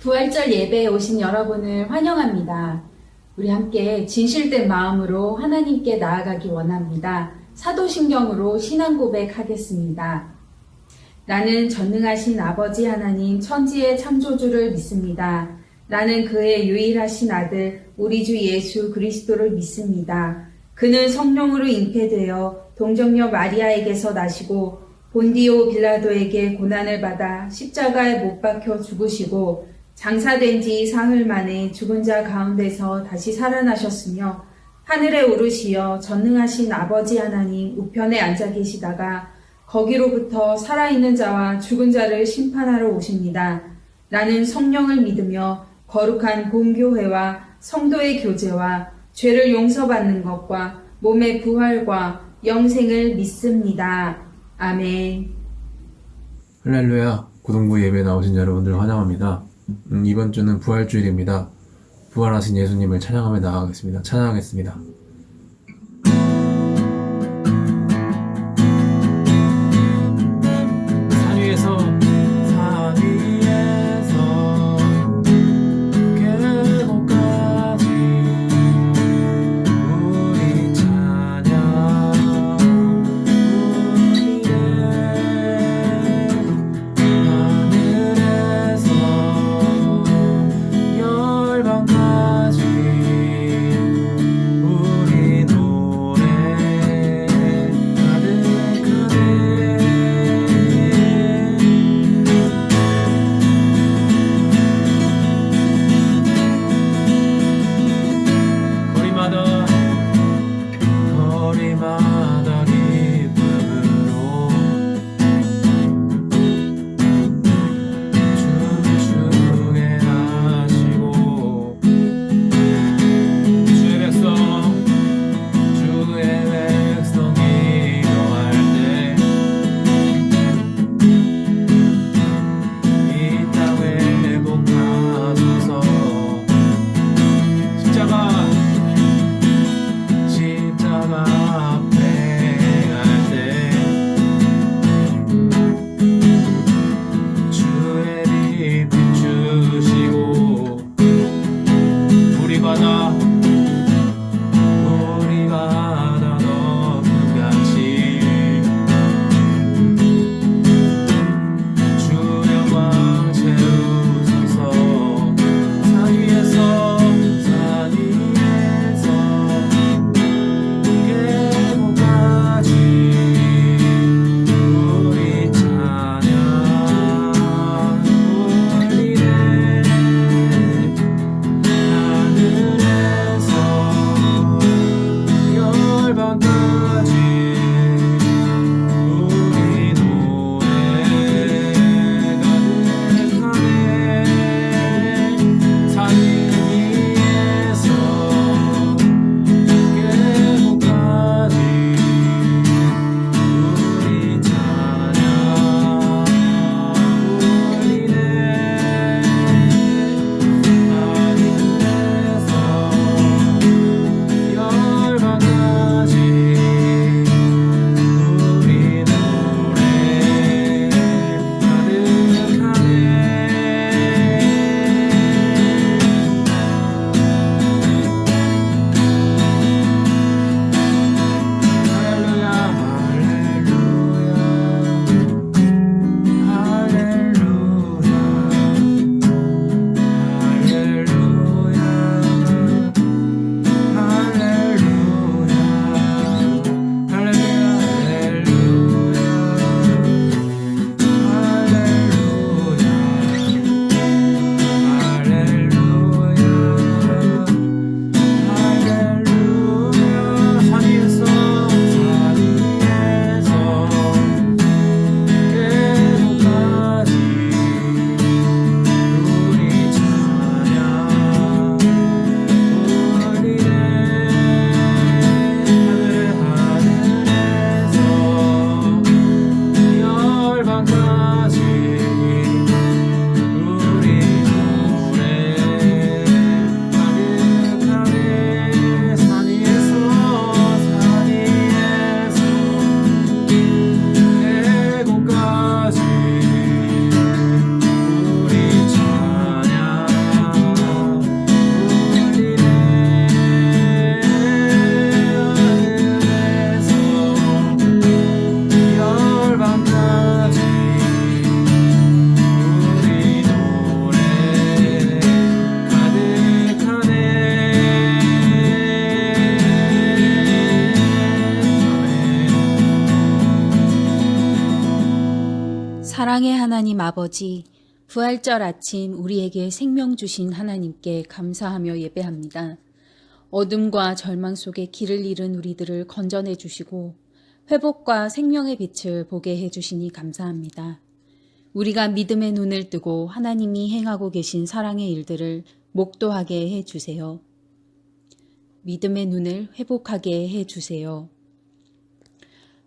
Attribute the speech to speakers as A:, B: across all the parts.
A: 부활절 예배에 오신 여러분을 환영합니다. 우리 함께 진실된 마음으로 하나님께 나아가기 원합니다. 사도신경으로 신앙 고백하겠습니다. 나는 전능하신 아버지 하나님 천지의 창조주를 믿습니다. 나는 그의 유일하신 아들 우리 주 예수 그리스도를 믿습니다. 그는 성령으로 잉태되어 동정녀 마리아에게서 나시고 본디오 빌라도에게 고난을 받아 십자가에 못 박혀 죽으시고 장사된 지 사흘 만에 죽은 자 가운데서 다시 살아나셨으며 하늘에 오르시어 전능하신 아버지 하나님 우편에 앉아 계시다가 거기로부터 살아있는 자와 죽은 자를 심판하러 오십니다. 나는 성령을 믿으며 거룩한 공교회와 성도의 교제와 죄를 용서받는 것과 몸의 부활과 영생을 믿습니다. 아멘.
B: 할렐루야. 고등부 예배 나오신 여러분들 환영합니다. 이번 주는 부활주일입니다. 부활하신 예수님을 찬양하며 나아가겠습니다. 찬양하겠습니다. 산 위에서 계곡까지 우리 찬양 하늘에서 열방까지 우리
A: 사랑의 하나님 아버지, 부활절 아침 우리에게 생명 주신 하나님께 감사하며 예배합니다. 어둠과 절망 속에 길을 잃은 우리들을 건져내 주시고 회복과 생명의 빛을 보게 해주시니 감사합니다. 우리가 믿음의 눈을 뜨고 하나님이 행하고 계신 사랑의 일들을 목도하게 해주세요. 믿음의 눈을 회복하게 해주세요.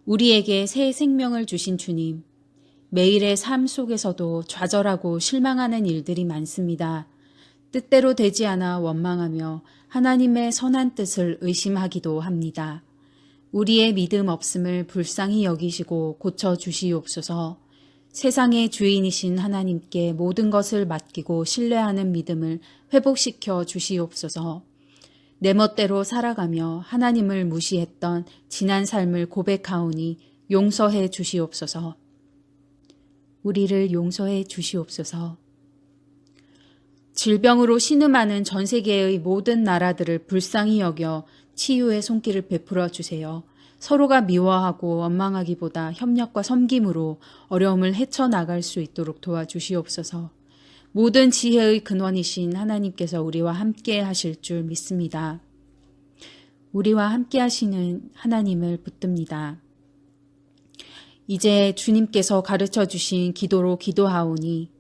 A: 우리에게 새 생명을 주신 주님, 매일의 삶 속에서도 좌절하고 실망하는 일들이 많습니다. 뜻대로 되지 않아 원망하며 하나님의 선한 뜻을 의심하기도 합니다. 우리의 믿음 없음을 불쌍히 여기시고 고쳐주시옵소서. 세상의 주인이신 하나님께 모든 것을 맡기고 신뢰하는 믿음을 회복시켜 주시옵소서. 내 멋대로 살아가며 하나님을 무시했던 지난 삶을 고백하오니 용서해 주시옵소서. 우리를 용서해 주시옵소서. 질병으로 신음하는 전 세계의 모든 나라들을 불쌍히 여겨 치유의 손길을 베풀어 주세요. 서로가 미워하고 원망하기보다 협력과 섬김으로 어려움을 헤쳐나갈 수 있도록 도와주시옵소서. 모든 지혜의 근원이신 하나님께서 우리와 함께 하실 줄 믿습니다. 우리와 함께 하시는 하나님을 붙듭니다. 이제 주님께서 가르쳐 주신 기도로 기도하오니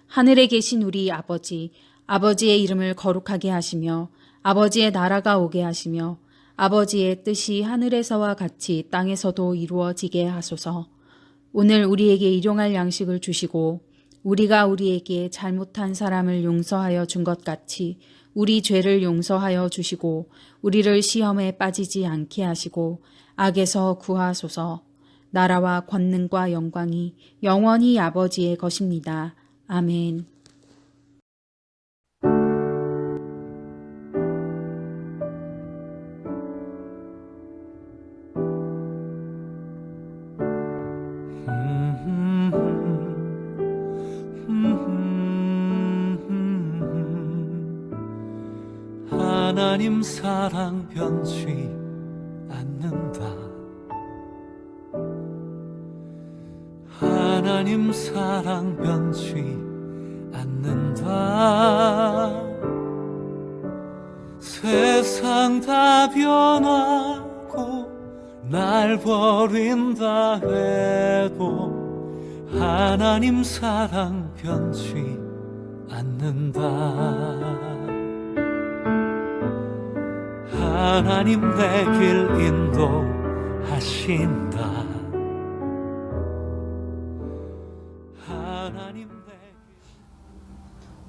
A: 하늘에 계신 우리 아버지, 아버지의 이름을 거룩하게 하시며 아버지의 나라가 오게 하시며 아버지의 뜻이 하늘에서와 같이 땅에서도 이루어지게 하소서. 오늘 우리에게 일용할 양식을 주시고 우리가 우리에게 잘못한 사람을 용서하여 준 것 같이 우리 죄를 용서하여 주시고 우리를 시험에 빠지지 않게 하시고 악에서 구하소서. 나라와 권능과 영광이 영원히 아버지의 것입니다. 아멘.
C: 하나님 사랑 변치 않는다. 하나님 사랑 변치 않는다. 세상 다 변하고 날 버린다 해도 하나님 사랑 변치 않는다. 하나님 내 길 인도하신다. 하나님 내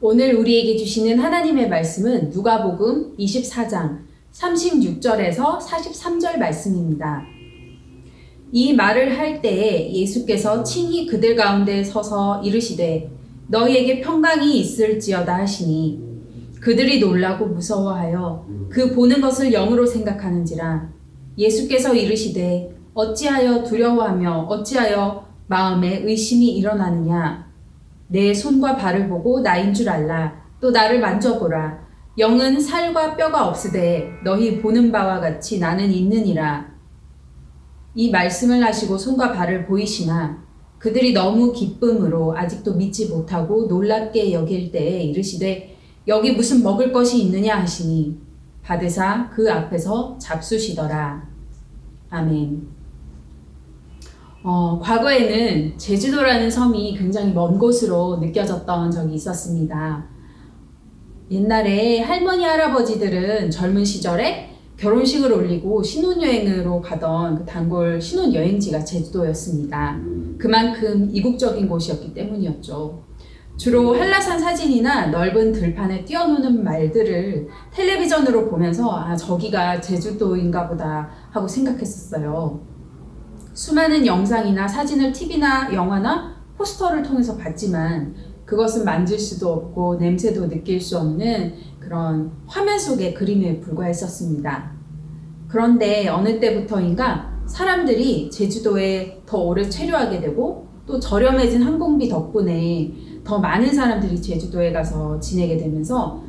A: 오늘 우리에게 주시는 하나님의 말씀은 누가복음 24장 36절에서 43절 말씀입니다. 이 말을 할 때에 예수께서 친히 그들 가운데 서서 이르시되 너희에게 평강이 있을지어다 하시니 그들이 놀라고 무서워하여 그 보는 것을 영으로 생각하는지라. 예수께서 이르시되 어찌하여 두려워하며 어찌하여 마음에 의심이 일어나느냐. 내 손과 발을 보고 나인 줄 알라. 또 나를 만져보라. 영은 살과 뼈가 없으되 너희 보는 바와 같이 나는 있느니라. 이 말씀을 하시고 손과 발을 보이시나 그들이 너무 기쁨으로 아직도 믿지 못하고 놀랍게 여길 때에 이르시되 여기 무슨 먹을 것이 있느냐 하시니 받으사 그 앞에서 잡수시더라. 아멘. 과거에는 제주도라는 섬이 굉장히 먼 곳으로 느껴졌던 적이 있었습니다. 옛날에 할머니 할아버지들은 젊은 시절에 결혼식을 올리고 신혼여행으로 가던 그 단골 신혼여행지가 제주도였습니다. 그만큼 이국적인 곳이었기 때문이었죠. 주로 한라산 사진이나 넓은 들판에 뛰어노는 말들을 텔레비전으로 보면서 아, 저기가 제주도인가 보다 하고 생각했었어요. 수많은 영상이나 사진을 TV나 영화나 포스터를 통해서 봤지만 그것은 만질 수도 없고 냄새도 느낄 수 없는 그런 화면 속의 그림에 불과했었습니다. 그런데 어느 때부터인가 사람들이 제주도에 더 오래 체류하게 되고 또 저렴해진 항공비 덕분에 더 많은 사람들이 제주도에 가서 지내게 되면서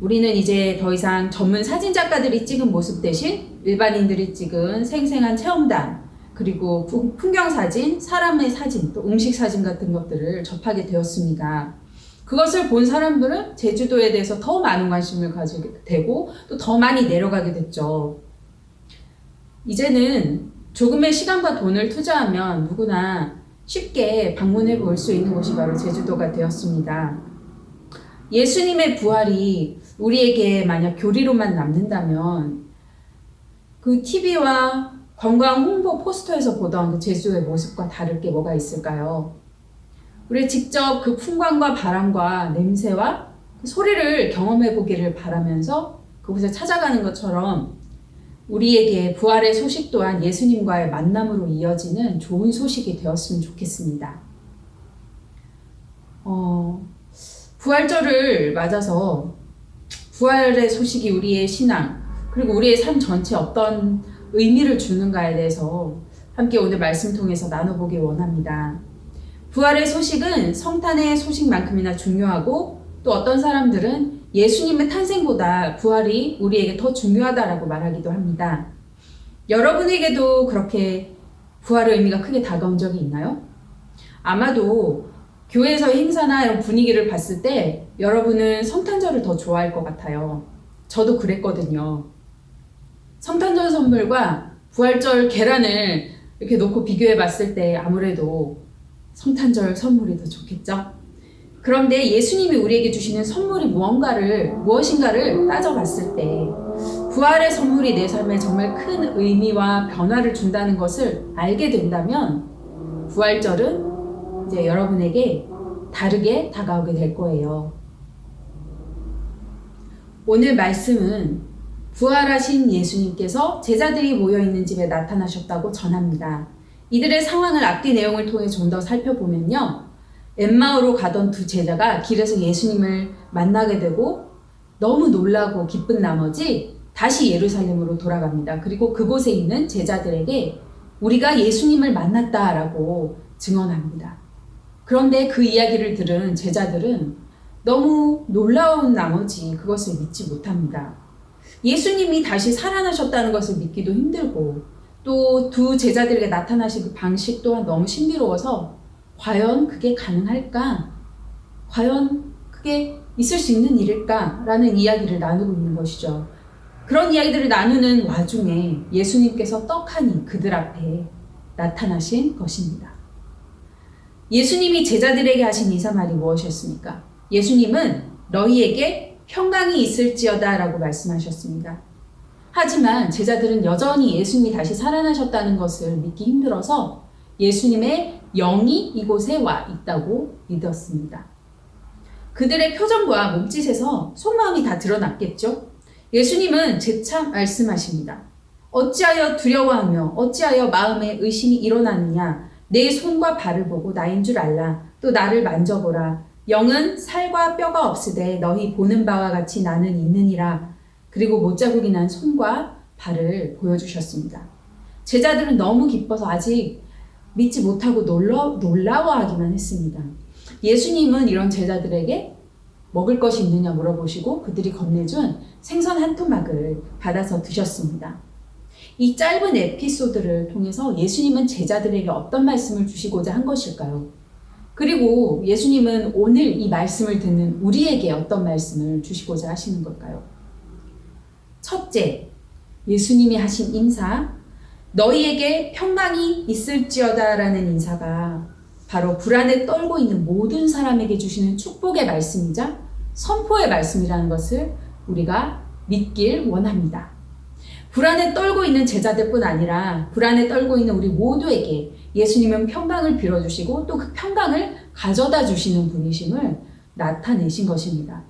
A: 우리는 이제 더 이상 전문 사진작가들이 찍은 모습 대신 일반인들이 찍은 생생한 체험담 그리고 풍경 사진, 사람의 사진, 또 음식 사진 같은 것들을 접하게 되었습니다. 그것을 본 사람들은 제주도에 대해서 더 많은 관심을 가지게 되고 또 더 많이 내려가게 됐죠. 이제는 조금의 시간과 돈을 투자하면 누구나 쉽게 방문해 볼 수 있는 곳이 바로 제주도가 되었습니다. 예수님의 부활이 우리에게 만약 교리로만 남는다면 그 TV와 관광 홍보 포스터에서 보던 그 제주도의 모습과 다를 게 뭐가 있을까요? 우리 직접 그 풍광과 바람과 냄새와 그 소리를 경험해 보기를 바라면서 그곳에 찾아가는 것처럼 우리에게 부활의 소식 또한 예수님과의 만남으로 이어지는 좋은 소식이 되었으면 좋겠습니다. 부활절을 맞아서 부활의 소식이 우리의 신앙 그리고 우리의 삶 전체에 어떤 의미를 주는가에 대해서 함께 오늘 말씀 통해서 나눠보길 원합니다. 부활의 소식은 성탄의 소식만큼이나 중요하고 또 어떤 사람들은 예수님의 탄생보다 부활이 우리에게 더 중요하다라고 말하기도 합니다. 여러분에게도 그렇게 부활의 의미가 크게 다가온 적이 있나요? 아마도 교회에서의 행사나 이런 분위기를 봤을 때 여러분은 성탄절을 더 좋아할 것 같아요. 저도 그랬거든요. 성탄절 선물과 부활절 계란을 이렇게 놓고 비교해 봤을 때 아무래도 성탄절 선물이 더 좋겠죠? 그런데 예수님이 우리에게 주시는 선물이 무엇인가를 따져봤을 때 부활의 선물이 내 삶에 정말 큰 의미와 변화를 준다는 것을 알게 된다면 부활절은 이제 여러분에게 다르게 다가오게 될 거예요. 오늘 말씀은 부활하신 예수님께서 제자들이 모여있는 집에 나타나셨다고 전합니다. 이들의 상황을 앞뒤 내용을 통해 좀 더 살펴보면요. 엠마오로 가던 두 제자가 길에서 예수님을 만나게 되고 너무 놀라고 기쁜 나머지 다시 예루살렘으로 돌아갑니다. 그리고 그곳에 있는 제자들에게 우리가 예수님을 만났다라고 증언합니다. 그런데 그 이야기를 들은 제자들은 너무 놀라운 나머지 그것을 믿지 못합니다. 예수님이 다시 살아나셨다는 것을 믿기도 힘들고 또 두 제자들에게 나타나신 그 방식 또한 너무 신비로워서 과연 그게 가능할까? 과연 그게 있을 수 있는 일일까? 라는 이야기를 나누고 있는 것이죠. 그런 이야기들을 나누는 와중에 예수님께서 떡하니 그들 앞에 나타나신 것입니다. 예수님이 제자들에게 하신 인사말이 무엇이었습니까? 예수님은 너희에게 평강이 있을지어다 라고 말씀하셨습니다. 하지만 제자들은 여전히 예수님이 다시 살아나셨다는 것을 믿기 힘들어서 예수님의 영이 이곳에 와 있다고 믿었습니다. 그들의 표정과 몸짓에서 속마음이 다 드러났겠죠? 예수님은 재차 말씀하십니다. 어찌하여 두려워하며 어찌하여 마음에 의심이 일어나느냐? 내 손과 발을 보고 나인 줄 알라. 또 나를 만져보라. 영은 살과 뼈가 없으되 너희 보는 바와 같이 나는 있느니라. 그리고 못자국이 난 손과 발을 보여주셨습니다. 제자들은 너무 기뻐서 아직 믿지 못하고 놀라워하기만 했습니다. 예수님은 이런 제자들에게 먹을 것이 있느냐 물어보시고 그들이 건네준 생선 한 토막을 받아서 드셨습니다. 이 짧은 에피소드를 통해서 예수님은 제자들에게 어떤 말씀을 주시고자 한 것일까요? 그리고 예수님은 오늘 이 말씀을 듣는 우리에게 어떤 말씀을 주시고자 하시는 걸까요? 첫째, 예수님이 하신 인사, 너희에게 평강이 있을지어다 라는 인사가 바로 불안에 떨고 있는 모든 사람에게 주시는 축복의 말씀이자 선포의 말씀이라는 것을 우리가 믿길 원합니다. 불안에 떨고 있는 제자들뿐 아니라 불안에 떨고 있는 우리 모두에게 예수님은 평강을 빌어주시고 또 그 평강을 가져다 주시는 분이심을 나타내신 것입니다.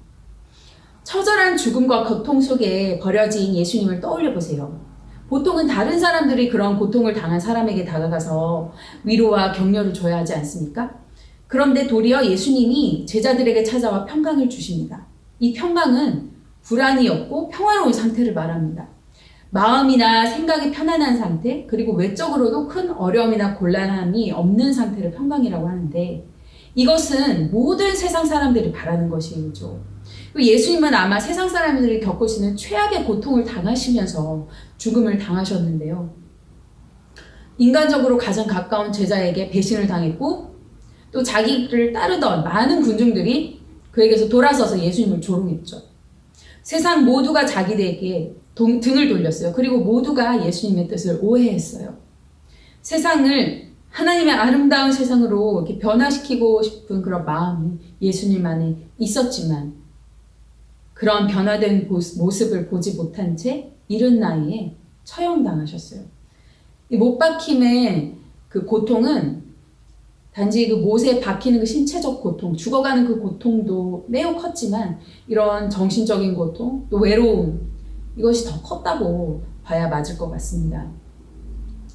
A: 처절한 죽음과 고통 속에 버려진 예수님을 떠올려 보세요. 보통은 다른 사람들이 그런 고통을 당한 사람에게 다가가서 위로와 격려를 줘야 하지 않습니까? 그런데 도리어 예수님이 제자들에게 찾아와 평강을 주십니다. 이 평강은 불안이 없고 평화로운 상태를 말합니다. 마음이나 생각이 편안한 상태, 그리고 외적으로도 큰 어려움이나 곤란함이 없는 상태를 평강이라고 하는데 이것은 모든 세상 사람들이 바라는 것이죠. 예수님은 아마 세상 사람들이 겪을 수 있는 최악의 고통을 당하시면서 죽음을 당하셨는데요. 인간적으로 가장 가까운 제자에게 배신을 당했고 또 자기를 따르던 많은 군중들이 그에게서 돌아서서 예수님을 조롱했죠. 세상 모두가 자기들에게 등을 돌렸어요. 그리고 모두가 예수님의 뜻을 오해했어요. 세상을 하나님의 아름다운 세상으로 이렇게 변화시키고 싶은 그런 마음이 예수님 안에 있었지만 그런 변화된 모습을 보지 못한 채 이른 나이에 처형당하셨어요. 이 못 박힘의 그 고통은 단지 그 못에 박히는 그 신체적 고통, 죽어가는 그 고통도 매우 컸지만 이런 정신적인 고통, 또 외로움 이것이 더 컸다고 봐야 맞을 것 같습니다.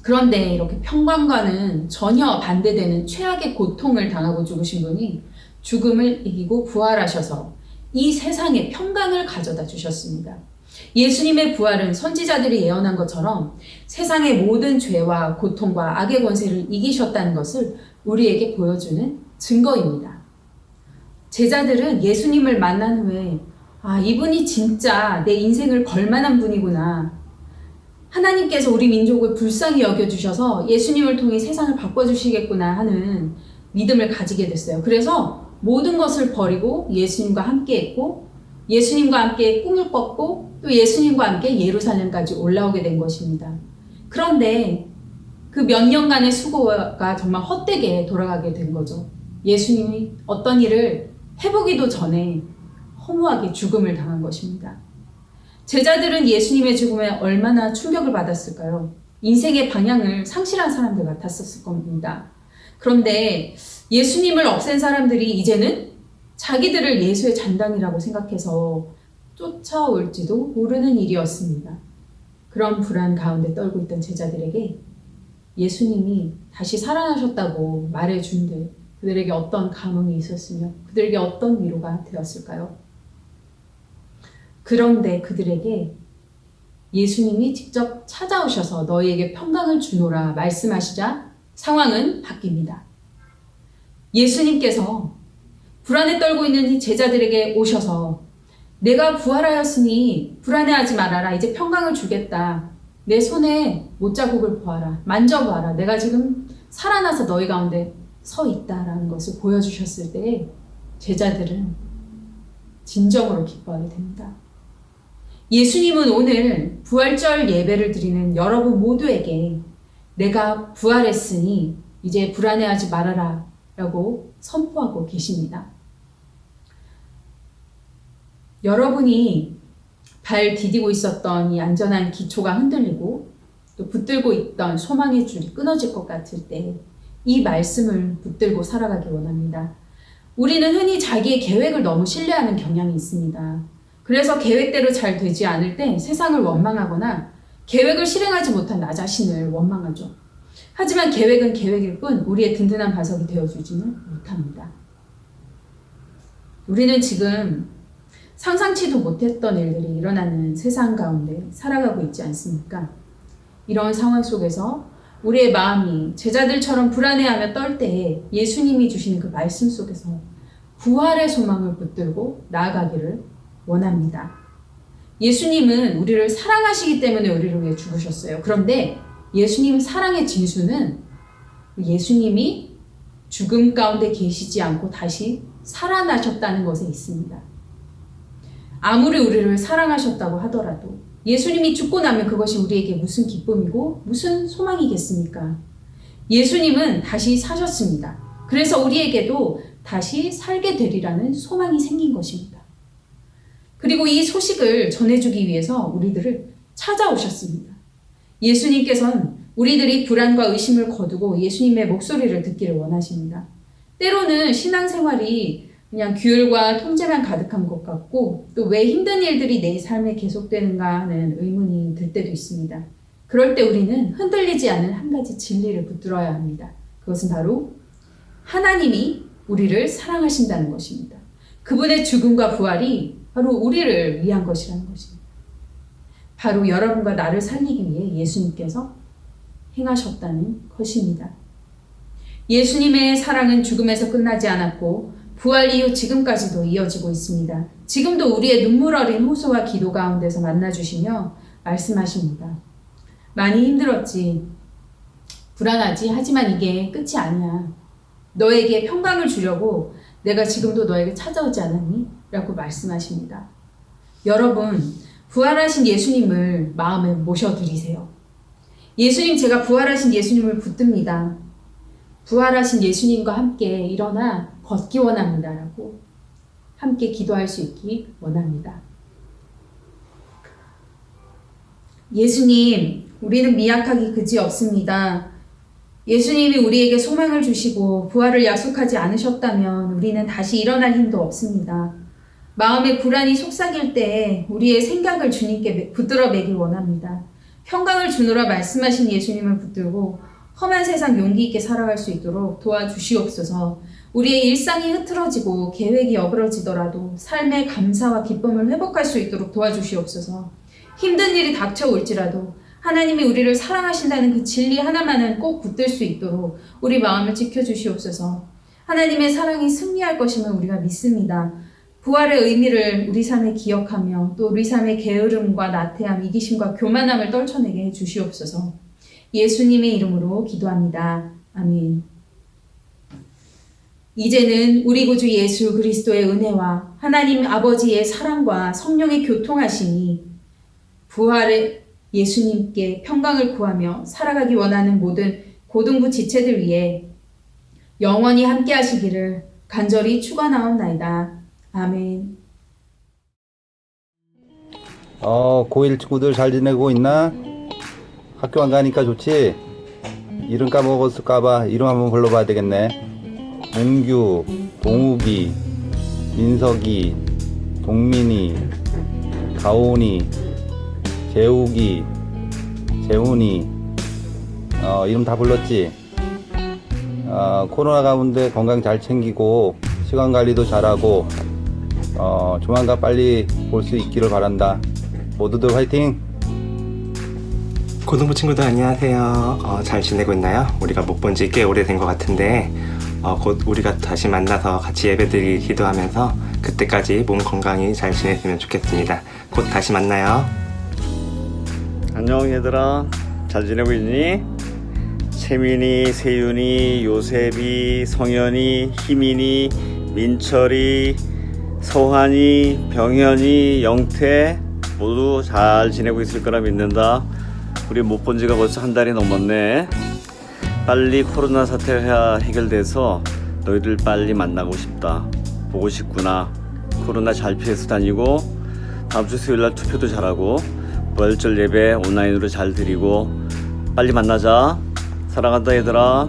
A: 그런데 이렇게 평강과는 전혀 반대되는 최악의 고통을 당하고 죽으신 분이 죽음을 이기고 부활하셔서 이 세상에 평강을 가져다 주셨습니다. 예수님의 부활은 선지자들이 예언한 것처럼 세상의 모든 죄와 고통과 악의 권세를 이기셨다는 것을 우리에게 보여주는 증거입니다. 제자들은 예수님을 만난 후에 이분이 진짜 내 인생을 걸만한 분이구나. 하나님께서 우리 민족을 불쌍히 여겨주셔서 예수님을 통해 세상을 바꿔주시겠구나 하는 믿음을 가지게 됐어요. 그래서 모든 것을 버리고 예수님과 함께 했고 예수님과 함께 꿈을 꿨고 또 예수님과 함께 예루살렘까지 올라오게 된 것입니다. 그런데 그 몇 년간의 수고가 정말 헛되게 돌아가게 된 거죠. 예수님이 어떤 일을 해보기도 전에 허무하게 죽음을 당한 것입니다. 제자들은 예수님의 죽음에 얼마나 충격을 받았을까요? 인생의 방향을 상실한 사람들 같았었을 겁니다. 그런데 예수님을 없앤 사람들이 이제는 자기들을 예수의 잔당이라고 생각해서 쫓아올지도 모르는 일이었습니다. 그런 불안 가운데 떨고 있던 제자들에게 예수님이 다시 살아나셨다고 말해준데 그들에게 어떤 감흥이 있었으며 그들에게 어떤 위로가 되었을까요? 그런데 그들에게 예수님이 직접 찾아오셔서 너희에게 평강을 주노라 말씀하시자 상황은 바뀝니다. 예수님께서 불안에 떨고 있는 이 제자들에게 오셔서 내가 부활하였으니 불안해하지 말아라. 이제 평강을 주겠다. 내 손에 못자국을 보아라. 만져보아라. 내가 지금 살아나서 너희 가운데 서 있다라는 것을 보여주셨을 때 제자들은 진정으로 기뻐하게 됩니다. 예수님은 오늘 부활절 예배를 드리는 여러분 모두에게 내가 부활했으니 이제 불안해하지 말아라 라고 선포하고 계십니다. 여러분이 발 디디고 있었던 이 안전한 기초가 흔들리고 또 붙들고 있던 소망의 줄이 끊어질 것 같을 때 이 말씀을 붙들고 살아가기 원합니다. 우리는 흔히 자기의 계획을 너무 신뢰하는 경향이 있습니다. 그래서 계획대로 잘 되지 않을 때 세상을 원망하거나 계획을 실행하지 못한 나 자신을 원망하죠. 하지만 계획은 계획일 뿐 우리의 든든한 바석이 되어주지는 못합니다. 우리는 지금 상상치도 못했던 일들이 일어나는 세상 가운데 살아가고 있지 않습니까? 이런 상황 속에서 우리의 마음이 제자들처럼 불안해하며 떨 때에 예수님이 주시는 그 말씀 속에서 부활의 소망을 붙들고 나아가기를 원합니다. 예수님은 우리를 사랑하시기 때문에 우리를 위해 죽으셨어요. 그런데 예수님 사랑의 진수는 예수님이 죽음 가운데 계시지 않고 다시 살아나셨다는 것에 있습니다. 아무리 우리를 사랑하셨다고 하더라도 예수님이 죽고 나면 그것이 우리에게 무슨 기쁨이고 무슨 소망이겠습니까? 예수님은 다시 사셨습니다. 그래서 우리에게도 다시 살게 되리라는 소망이 생긴 것입니다. 그리고 이 소식을 전해주기 위해서 우리들을 찾아오셨습니다. 예수님께서는 우리들이 불안과 의심을 거두고 예수님의 목소리를 듣기를 원하십니다. 때로는 신앙생활이 그냥 규율과 통제만 가득한 것 같고 또 왜 힘든 일들이 내 삶에 계속되는가 하는 의문이 들 때도 있습니다. 그럴 때 우리는 흔들리지 않은 한 가지 진리를 붙들어야 합니다. 그것은 바로 하나님이 우리를 사랑하신다는 것입니다. 그분의 죽음과 부활이 바로 우리를 위한 것이라는 것입니다. 바로 여러분과 나를 살리기 위해 예수님께서 행하셨다는 것입니다. 예수님의 사랑은 죽음에서 끝나지 않았고 부활 이후 지금까지도 이어지고 있습니다. 지금도 우리의 눈물 어린 호소와 기도 가운데서 만나주시며 말씀하십니다. 많이 힘들었지. 불안하지? 하지만 이게 끝이 아니야. 너에게 평강을 주려고 내가 지금도 너에게 찾아오지 않았니? 라고 말씀하십니다. 여러분, 부활하신 예수님을 마음에 모셔드리세요. 예수님, 제가 부활하신 예수님을 붙듭니다. 부활하신 예수님과 함께 일어나 걷기 원합니다. 라고 함께 기도할 수 있기 원합니다. 예수님, 우리는 미약하기 그지없습니다. 예수님이 우리에게 소망을 주시고 부활을 약속하지 않으셨다면 우리는 다시 일어날 힘도 없습니다. 마음의 불안이 속삭일 때 우리의 생각을 주님께 붙들어 매길 원합니다. 평강을 주노라 말씀하신 예수님을 붙들고 험한 세상 용기 있게 살아갈 수 있도록 도와주시옵소서. 우리의 일상이 흐트러지고 계획이 어그러지더라도 삶의 감사와 기쁨을 회복할 수 있도록 도와주시옵소서. 힘든 일이 닥쳐올지라도 하나님이 우리를 사랑하신다는 그 진리 하나만은 꼭 붙들 수 있도록 우리 마음을 지켜주시옵소서. 하나님의 사랑이 승리할 것임을 우리가 믿습니다. 부활의 의미를 우리 삶에 기억하며 또 우리 삶의 게으름과 나태함, 이기심과 교만함을 떨쳐내게 해주시옵소서. 예수님의 이름으로 기도합니다. 아멘. 이제는 우리 구주 예수 그리스도의 은혜와 하나님 아버지의 사랑과 성령의 교통하심이 부활의 예수님께 평강을 구하며 살아가기 원하는 모든 고등부 지체들 위해 영원히 함께 하시기를 간절히 축원하옵나이다. 아멘.
D: 고1 친구들 잘 지내고 있나? 학교 안 가니까 좋지? 이름 까먹었을까봐 이름 한번 불러봐야 되겠네. 문규, 동욱이, 민석이, 동민이, 가온이, 재욱이, 재훈이, 이름 다 불렀지? 코로나 가운데 건강 잘 챙기고 시간 관리도 잘하고 조만간 빨리 볼 수 있기를 바란다. 모두들 화이팅!
E: 고등부 친구들 안녕하세요. 잘 지내고 있나요? 우리가 못 본 지 꽤 오래된 것 같은데 곧 우리가 다시 만나서 같이 예배드리기 기도하면서 그때까지 몸 건강히 잘 지냈으면 좋겠습니다. 곧 다시 만나요.
F: 안녕 얘들아, 잘 지내고 있니? 세민이, 세윤이, 요셉이, 성현이, 희민이, 민철이, 서환이, 병현이, 영태 모두 잘 지내고 있을 거라 믿는다. 우리 못 본 지가 벌써 한 달이 넘었네. 빨리 코로나 사태가 해결돼서 너희들 빨리 만나고 싶다. 보고 싶구나. 코로나 잘 피해서 다니고 다음 주 수요일날 투표도 잘하고 부활절 예배 온라인으로 잘 드리고 빨리 만나자. 사랑한다 얘들아.